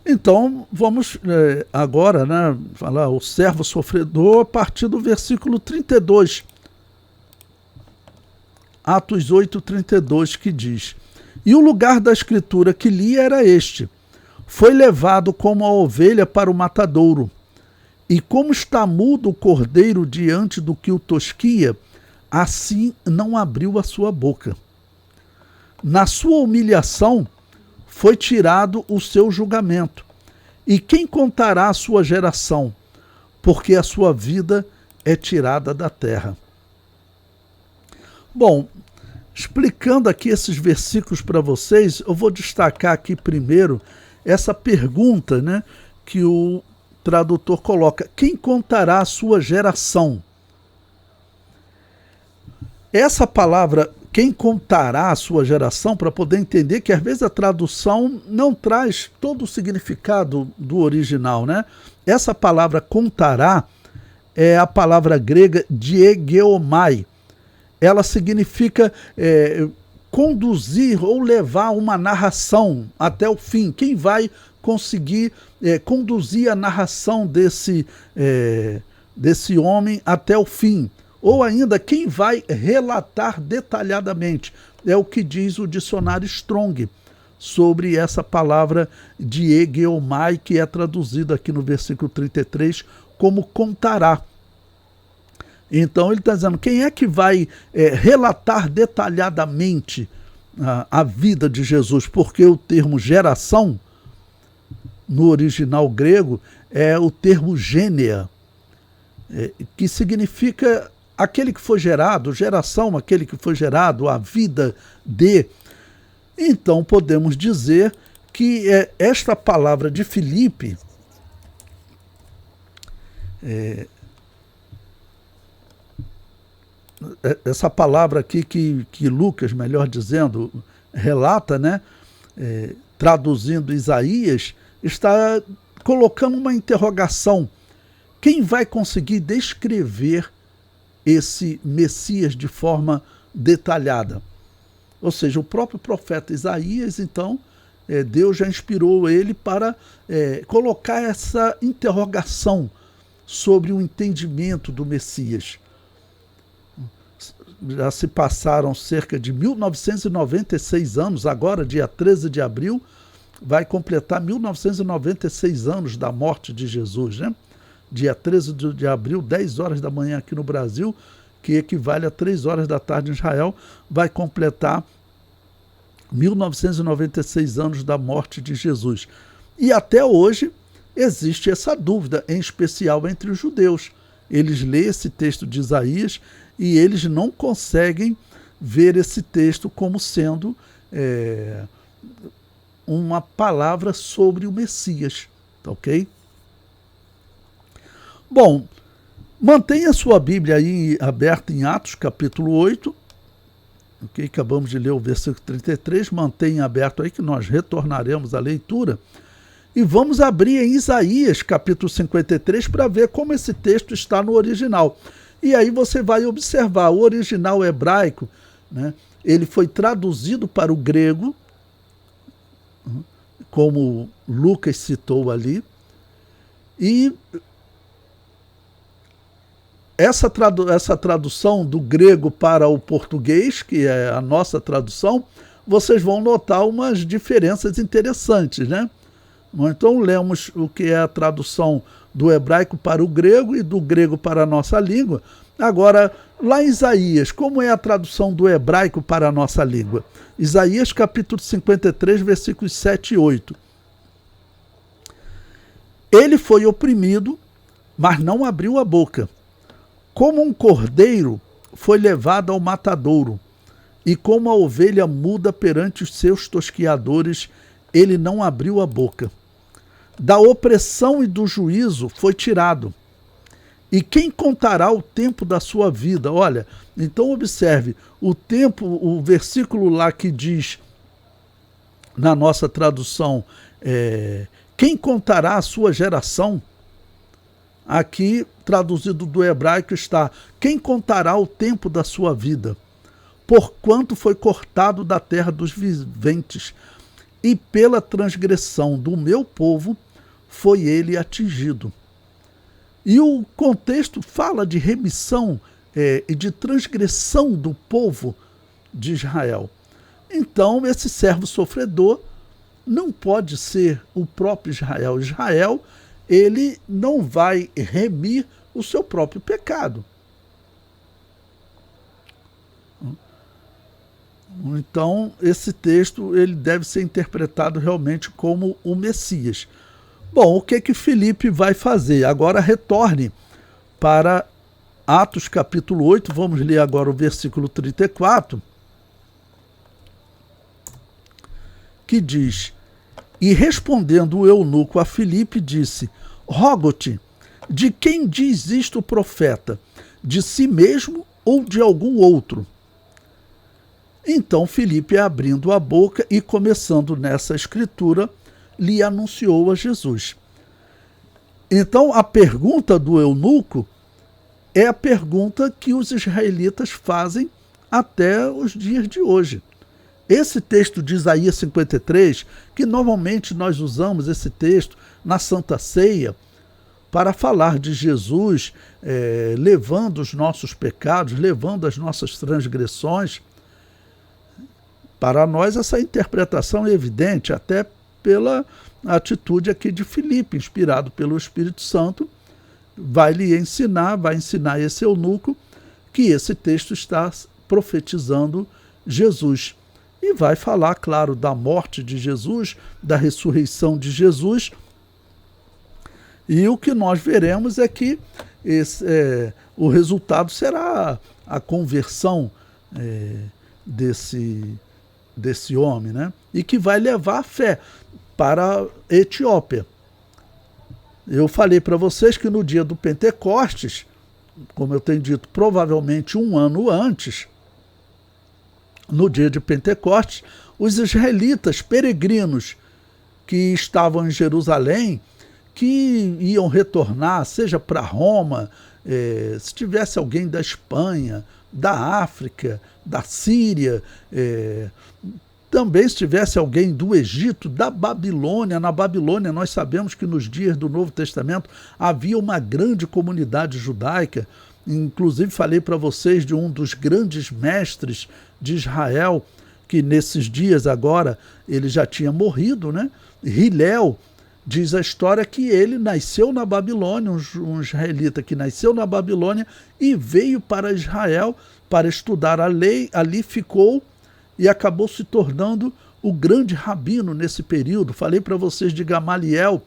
Então, vamos agora, né, falar o servo sofredor a partir do versículo 32. Atos 8:32, que diz: E o lugar da escritura que li era este: Foi levado como a ovelha para o matadouro, e como está mudo o cordeiro diante do que o tosquia, assim não abriu a sua boca. Na sua humilhação foi tirado o seu julgamento. E quem contará a sua geração? Porque a sua vida é tirada da terra. Bom, explicando aqui esses versículos para vocês, eu vou destacar aqui primeiro essa pergunta, né, que o tradutor coloca: quem contará a sua geração? Essa palavra, quem contará a sua geração, para poder entender que às vezes a tradução não traz todo o significado do original, né? Essa palavra contará é a palavra grega diegeomai. Ela significa conduzir ou levar uma narração até o fim. Quem vai conseguir conduzir a narração desse homem até o fim? Ou ainda, quem vai relatar detalhadamente? É o que diz o dicionário Strong sobre essa palavra diegeomai, que é traduzida aqui no versículo 33 como contará. Então ele está dizendo, quem é que vai relatar detalhadamente a vida de Jesus? Porque o termo geração, no original grego, é o termo gênea, que significa aquele que foi gerado, geração, aquele que foi gerado, a vida de. Então podemos dizer que esta palavra de Filipe, essa palavra aqui que Lucas, melhor dizendo, relata, né, traduzindo Isaías, está colocando uma interrogação. Quem vai conseguir descrever esse Messias de forma detalhada? Ou seja, o próprio profeta Isaías, então, Deus já inspirou ele para colocar essa interrogação sobre o entendimento do Messias. Já se passaram cerca de 1996 anos, agora, dia 13 de abril, vai completar 1996 anos da morte de Jesus, né? Dia 13 de abril, 10 horas da manhã aqui no Brasil, que equivale a 3 horas da tarde em Israel, vai completar 1996 anos da morte de Jesus. E até hoje existe essa dúvida, em especial entre os judeus. Eles lêem esse texto de Isaías e eles não conseguem ver esse texto como sendo uma palavra sobre o Messias, tá ok? Bom, mantenha sua Bíblia aí aberta em Atos, capítulo 8, ok? Acabamos de ler o versículo 33, mantenha aberto aí que nós retornaremos à leitura. E vamos abrir em Isaías, capítulo 53, para ver como esse texto está no original. E aí você vai observar, o original hebraico, né, ele foi traduzido para o grego, como Lucas citou ali, e essa tradução do grego para o português, que é a nossa tradução, vocês vão notar umas diferenças interessantes, né? Então lemos o que é a tradução do hebraico para o grego e do grego para a nossa língua. Agora, lá em Isaías, como é a tradução do hebraico para a nossa língua? Isaías capítulo 53, versículos 7 e 8. Ele foi oprimido, mas não abriu a boca. Como um cordeiro foi levado ao matadouro, e como a ovelha muda perante os seus tosquiadores, ele não abriu a boca. Da opressão e do juízo foi tirado. E quem contará o tempo da sua vida? Olha, então observe, o tempo, o versículo lá que diz, na nossa tradução, quem contará a sua geração? Aqui, traduzido do hebraico, está: quem contará o tempo da sua vida? Porquanto foi cortado da terra dos viventes. e pela transgressão do meu povo foi ele atingido. E o contexto fala de remissão e de transgressão do povo de Israel. Então, esse servo sofredor não pode ser o próprio Israel. Israel, ele não vai remir o seu próprio pecado. Então, esse texto ele deve ser interpretado realmente como o Messias. Bom, o que Filipe vai fazer? Agora retorne para Atos capítulo 8, vamos ler agora o versículo 34, que diz: E respondendo o eunuco a Filipe, disse: Rogo-te, de quem diz isto o profeta? De si mesmo ou de algum outro? Então Filipe, abrindo a boca e começando nessa escritura, lhe anunciou a Jesus. Então a pergunta do eunuco é a pergunta que os israelitas fazem até os dias de hoje. Esse texto de Isaías 53, que normalmente nós usamos esse texto na Santa Ceia para falar de Jesus levando os nossos pecados, levando as nossas transgressões. Para nós essa interpretação é evidente, até pela atitude aqui de Filipe, inspirado pelo Espírito Santo, vai ensinar esse eunuco que esse texto está profetizando Jesus. E vai falar, claro, da morte de Jesus, da ressurreição de Jesus. E o que nós veremos é que o resultado será a conversão desse homem, né? E que vai levar a fé para a Etiópia. Eu falei para vocês que no dia do Pentecostes, como eu tenho dito, provavelmente um ano antes, no dia de Pentecostes, os israelitas peregrinos que estavam em Jerusalém, que iam retornar, seja para Roma, se tivesse alguém da Espanha, da África, da Síria, também se tivesse alguém do Egito, da Babilônia. Na Babilônia nós sabemos que nos dias do Novo Testamento havia uma grande comunidade judaica. Inclusive falei para vocês de um dos grandes mestres de Israel, que nesses dias agora ele já tinha morrido, né? Hilel. Diz a história que ele nasceu na Babilônia, um israelita que nasceu na Babilônia e veio para Israel para estudar a lei, ali ficou e acabou se tornando o grande rabino nesse período. Falei para vocês de Gamaliel,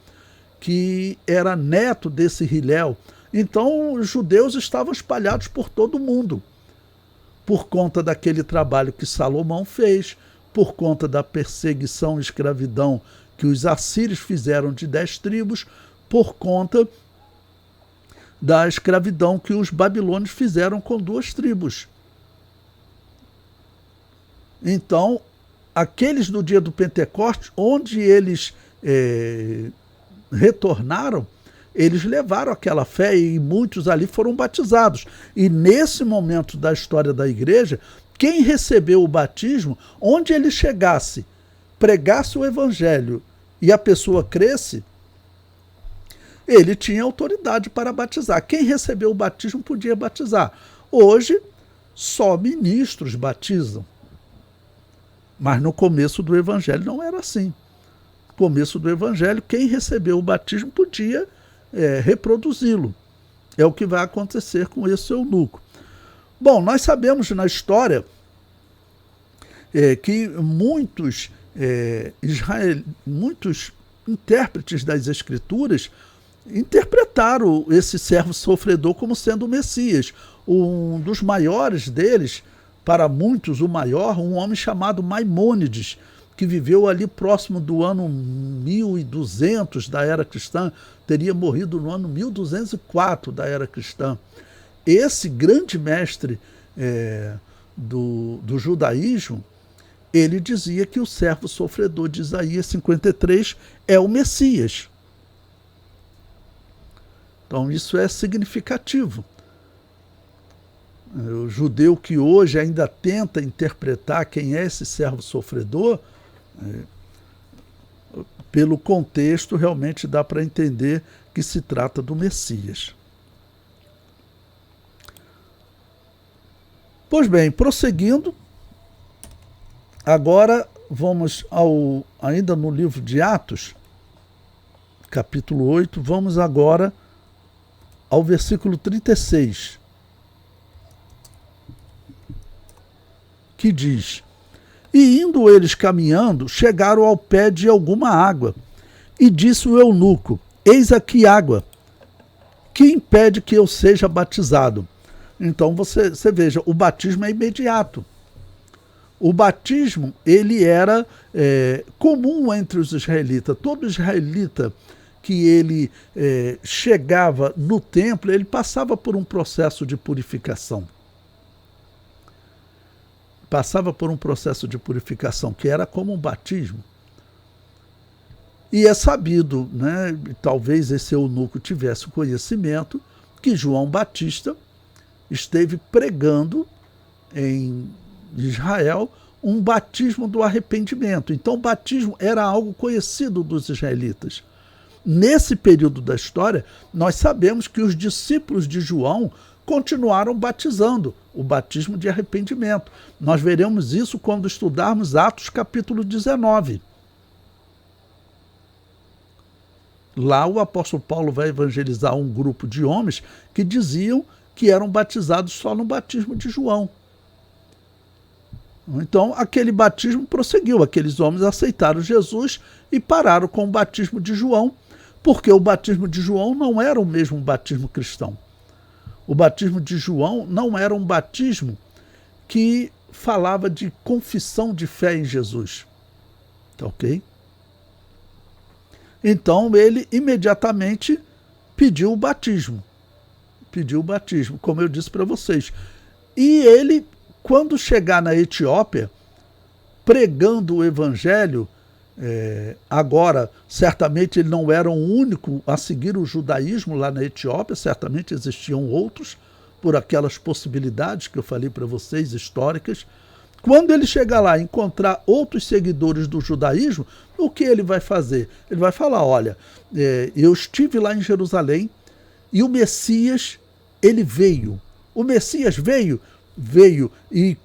que era neto desse Hilel. Então os judeus estavam espalhados por todo o mundo, por conta daquele trabalho que Salomão fez, por conta da perseguição e escravidão que os assírios fizeram de 10 tribos, por conta da escravidão que os babilônios fizeram com 2 tribos. Então, aqueles do dia do Pentecostes, onde eles retornaram, eles levaram aquela fé e muitos ali foram batizados. E nesse momento da história da igreja, quem recebeu o batismo, onde ele chegasse, pregasse o evangelho e a pessoa cresce, ele tinha autoridade para batizar. Quem recebeu o batismo podia batizar. Hoje, só ministros batizam. Mas no começo do evangelho não era assim. No começo do evangelho, quem recebeu o batismo podia reproduzi-lo. É o que vai acontecer com esse eunuco. Bom, nós sabemos na história que muitos intérpretes das Escrituras interpretaram esse servo sofredor como sendo o Messias. Um dos maiores deles, para muitos o maior, um homem chamado Maimônides, que viveu ali próximo do ano 1200 da era cristã, teria morrido no ano 1204 da era cristã. Esse grande mestre do judaísmo, ele dizia que o servo sofredor de Isaías 53 é o Messias. Então isso é significativo. O judeu que hoje ainda tenta interpretar quem é esse servo sofredor, pelo contexto, realmente dá para entender que se trata do Messias. Pois bem, prosseguindo, agora vamos ainda no livro de Atos, capítulo 8, vamos agora ao versículo 36, que diz: E indo eles caminhando, chegaram ao pé de alguma água, e disse o eunuco: Eis aqui água, que impede que eu seja batizado? Então você veja, o batismo é imediato. O batismo, ele era comum entre os israelitas. Todo israelita que ele chegava no templo, ele passava por um processo de purificação. Passava por um processo de purificação, que era como um batismo. E é sabido, né, talvez esse eunuco tivesse o conhecimento, que João Batista esteve pregando em Israel um batismo do arrependimento. Então o batismo era algo conhecido dos israelitas. Nesse período da história, nós sabemos que os discípulos de João continuaram batizando, o batismo de arrependimento. Nós veremos isso quando estudarmos Atos capítulo 19. Lá o apóstolo Paulo vai evangelizar um grupo de homens que diziam que eram batizados só no batismo de João. Então, aquele batismo prosseguiu, aqueles homens aceitaram Jesus e pararam com o batismo de João, porque o batismo de João não era o mesmo batismo cristão. O batismo de João não era um batismo que falava de confissão de fé em Jesus. Tá ok? Então, ele imediatamente pediu o batismo. Pediu o batismo, como eu disse para vocês. E ele, quando chegar na Etiópia, pregando o evangelho, agora, certamente ele não era o único a seguir o judaísmo lá na Etiópia, certamente existiam outros, por aquelas possibilidades que eu falei para vocês, históricas. Quando ele chegar lá e encontrar outros seguidores do judaísmo, o que ele vai fazer? Ele vai falar: olha, eu estive lá em Jerusalém e o Messias, ele veio. O Messias veio, e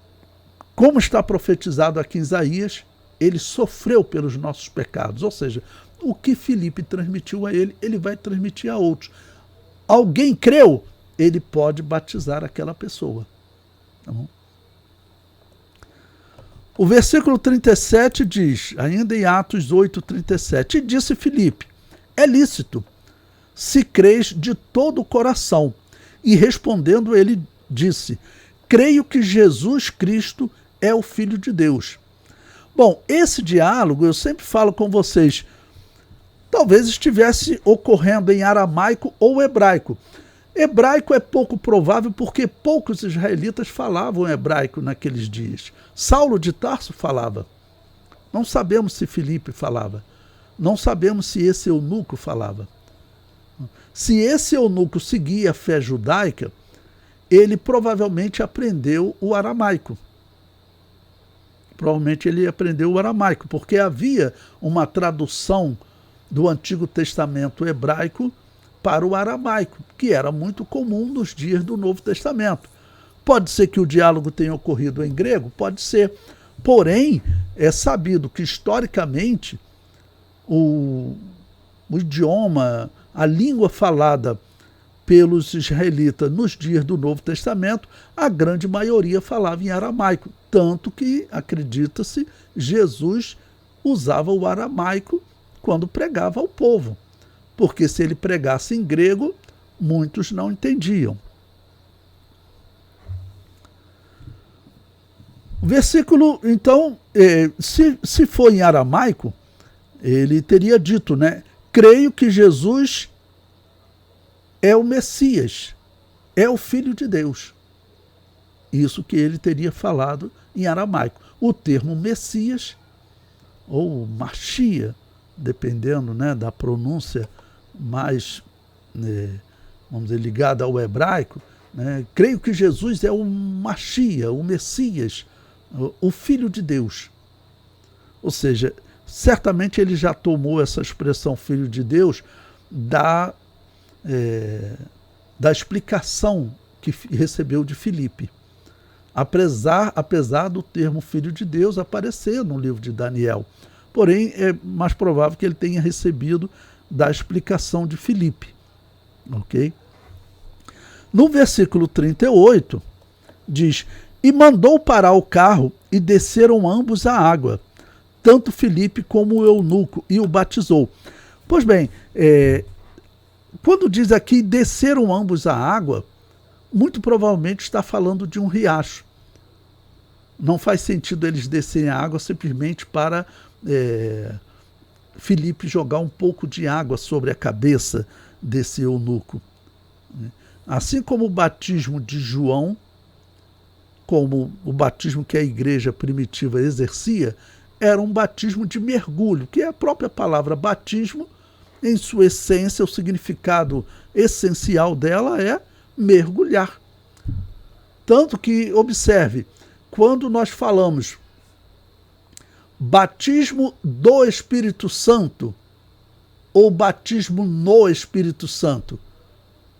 como está profetizado aqui em Isaías, ele sofreu pelos nossos pecados. Ou seja, o que Filipe transmitiu a ele, ele vai transmitir a outros. Alguém creu, ele pode batizar aquela pessoa. Tá bom? O versículo 37 diz, ainda em Atos 8:37, e disse Filipe: é lícito, se crês de todo o coração. E respondendo ele disse: creio que Jesus Cristo é o Filho de Deus. Bom, esse diálogo, eu sempre falo com vocês, talvez estivesse ocorrendo em aramaico ou hebraico. Hebraico é pouco provável porque poucos israelitas falavam hebraico naqueles dias. Saulo de Tarso falava. Não sabemos se Filipe falava. Não sabemos se esse eunuco falava. Se esse eunuco seguia a fé judaica, ele provavelmente aprendeu o aramaico. Provavelmente ele aprendeu o aramaico, porque havia uma tradução do Antigo Testamento hebraico para o aramaico, que era muito comum nos dias do Novo Testamento. Pode ser que o diálogo tenha ocorrido em grego? Pode ser. Porém, é sabido que, historicamente, o idioma, a língua falada pelos israelitas nos dias do Novo Testamento, a grande maioria falava em aramaico. Tanto que, acredita-se, Jesus usava o aramaico quando pregava ao povo. Porque se ele pregasse em grego, muitos não entendiam. O versículo, então, se for em aramaico, ele teria dito, né? Creio que Jesus é o Messias, é o Filho de Deus. Isso que ele teria falado em aramaico. O termo Messias, ou Machia, dependendo, né, da pronúncia mais, vamos dizer, ligada ao hebraico, né? Creio que Jesus é o Machia, o Messias, o Filho de Deus. Ou seja, certamente ele já tomou essa expressão filho de Deus da explicação que recebeu de Filipe. Apesar do termo filho de Deus aparecer no livro de Daniel. Porém, é mais provável que ele tenha recebido da explicação de Filipe. Ok? No versículo 38, diz: e mandou parar o carro e desceram ambos à água, tanto Filipe como o eunuco, e o batizou. Pois bem, quando diz aqui desceram ambos à água, muito provavelmente está falando de um riacho. Não faz sentido eles descerem a água simplesmente para Filipe jogar um pouco de água sobre a cabeça desse eunuco. Assim como o batismo de João, como o batismo que a igreja primitiva exercia, era um batismo de mergulho, que é a própria palavra batismo, em sua essência, o significado essencial dela é mergulhar. Tanto que, observe, quando nós falamos batismo do Espírito Santo ou batismo no Espírito Santo,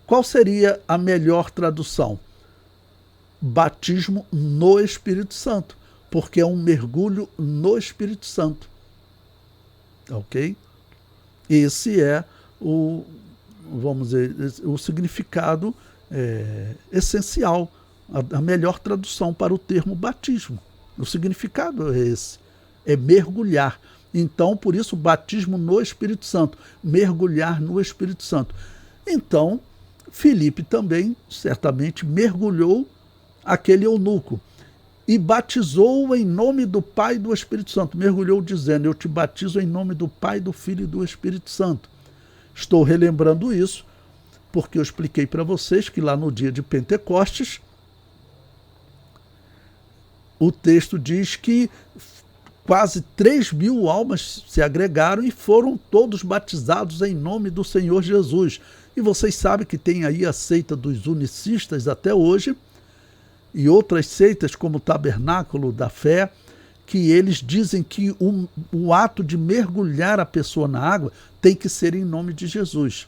qual seria a melhor tradução? Batismo no Espírito Santo, porque é um mergulho no Espírito Santo. Ok? Esse é o significado essencial, a melhor tradução para o termo batismo. O significado é esse, é mergulhar. Então, por isso, batismo no Espírito Santo, mergulhar no Espírito Santo. Então, Filipe também, certamente, mergulhou aquele eunuco e batizou-o em nome do Pai e do Espírito Santo. Mergulhou dizendo: eu te batizo em nome do Pai, do Filho e do Espírito Santo. Estou relembrando isso porque eu expliquei para vocês que lá no dia de Pentecostes, o texto diz que quase 3.000 almas se agregaram e foram todos batizados em nome do Senhor Jesus. E vocês sabem que tem aí a seita dos unicistas até hoje, e outras seitas como o Tabernáculo da Fé, que eles dizem que o ato de mergulhar a pessoa na água tem que ser em nome de Jesus.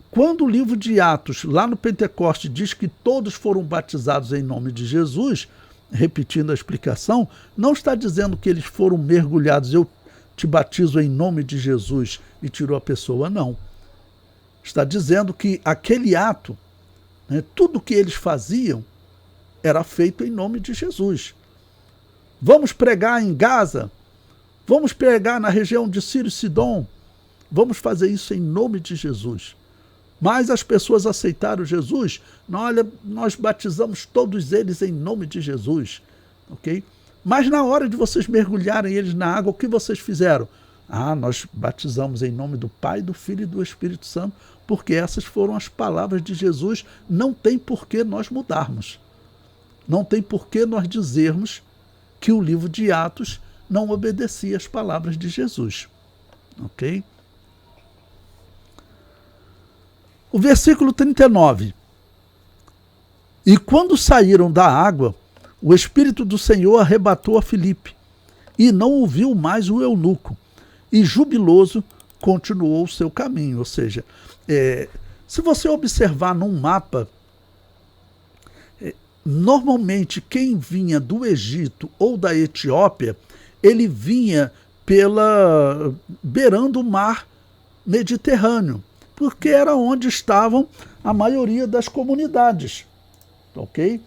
Quando o livro de Atos, lá no Pentecoste, diz que todos foram batizados em nome de Jesus, repetindo a explicação, não está dizendo que eles foram mergulhados, eu te batizo em nome de Jesus, e tirou a pessoa, não. Está dizendo que aquele ato, tudo que eles faziam, era feito em nome de Jesus. Vamos pregar em Gaza, vamos pregar na região de Sírio e Sidom, vamos fazer isso em nome de Jesus. Mas as pessoas aceitaram Jesus, olha, nós batizamos todos eles em nome de Jesus, ok? Mas na hora de vocês mergulharem eles na água, o que vocês fizeram? Nós batizamos em nome do Pai, do Filho e do Espírito Santo, porque essas foram as palavras de Jesus, não tem por que nós mudarmos. Não tem por que nós dizermos que o livro de Atos não obedecia às palavras de Jesus, ok? O versículo 39. E quando saíram da água, o Espírito do Senhor arrebatou a Filipe, e não ouviu mais o eunuco, e jubiloso continuou o seu caminho. Ou seja, se você observar num mapa, normalmente quem vinha do Egito ou da Etiópia, ele vinha beirando o mar Mediterrâneo, porque era onde estavam a maioria das comunidades, ok?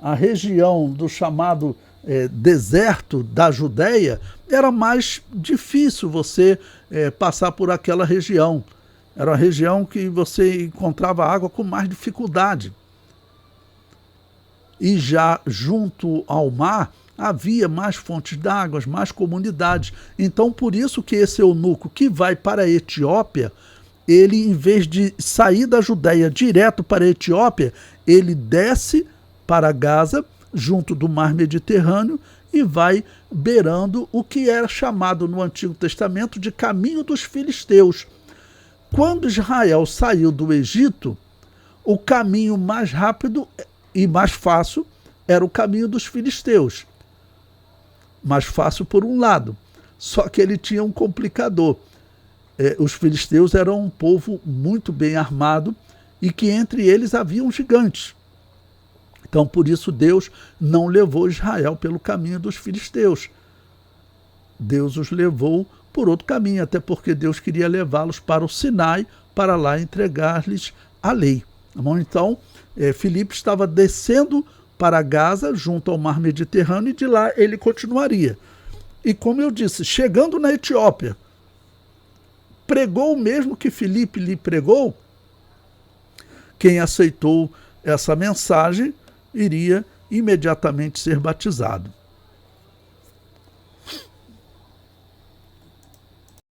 A região do chamado deserto da Judéia era mais difícil você passar por aquela região. Era uma região que você encontrava água com mais dificuldade. E já junto ao mar havia mais fontes d'água, mais comunidades. Então, por isso que esse eunuco que vai para a Etiópia, ele, em vez de sair da Judéia direto para a Etiópia, ele desce para Gaza, junto do mar Mediterrâneo, e vai beirando o que era chamado no Antigo Testamento de caminho dos filisteus. Quando Israel saiu do Egito, o caminho mais rápido e mais fácil era o caminho dos filisteus. Mais fácil por um lado. Só que ele tinha um complicador. Os filisteus eram um povo muito bem armado e que entre eles haviam gigantes. Então, por isso, Deus não levou Israel pelo caminho dos filisteus. Deus os levou por outro caminho, até porque Deus queria levá-los para o Sinai, para lá entregar-lhes a lei. Então, Filipe estava descendo para Gaza, junto ao mar Mediterrâneo, e de lá ele continuaria. E como eu disse, chegando na Etiópia, pregou o mesmo que Filipe lhe pregou. Quem aceitou essa mensagem iria imediatamente ser batizado.